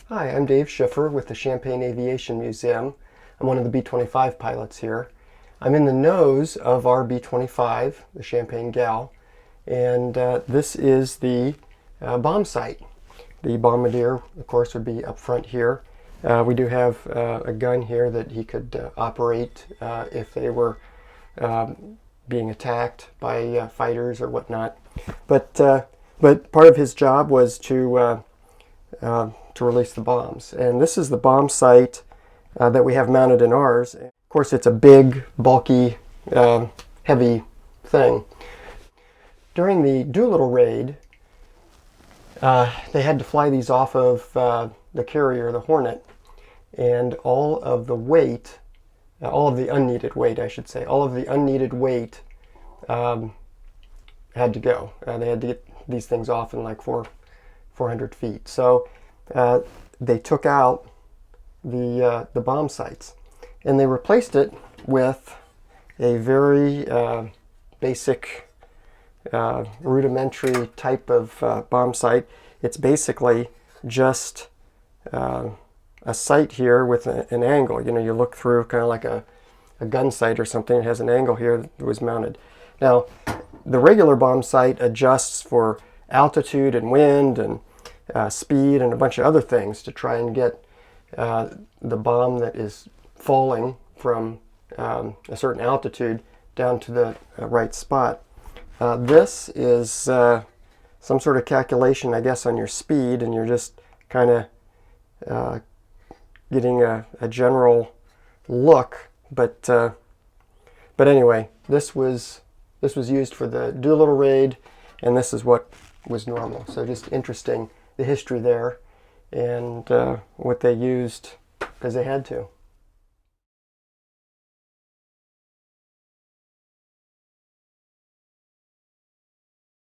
Hi, I'm Dave Schiffer with the Champaign Aviation Museum. I'm one of the B-25 pilots here. I'm in the nose of our B-25, the Champaign Gal, and this is the bomb site. The bombardier, of course, would be up front here. We do have a gun here that he could operate if they were being attacked by fighters or whatnot. But part of his job was to release the bombs. And this is the bomb site that we have mounted in ours. Of course, it's a big, bulky, heavy thing. During the Doolittle Raid, they had to fly these off of the carrier, the Hornet, and all of the weight, all of the unneeded weight, I should say, all of the unneeded weight had to go. They had to get these things off in like 400 feet. So they took out the bomb sites, and they replaced it with a very basic, rudimentary type of bomb site. It's basically just a sight here with an angle. You know, you look through kind of like a gun sight or something. It has an angle here that was mounted. Now, the regular bomb site adjusts for altitude and wind and speed and a bunch of other things to try and get the bomb that is falling from a certain altitude down to the right spot. This is some sort of calculation, I guess, on your speed, and you're just kind of getting a general look. But anyway, this was used for the Doolittle Raid, and this is what was normal. So just interesting, the history there, and what they used because they had to.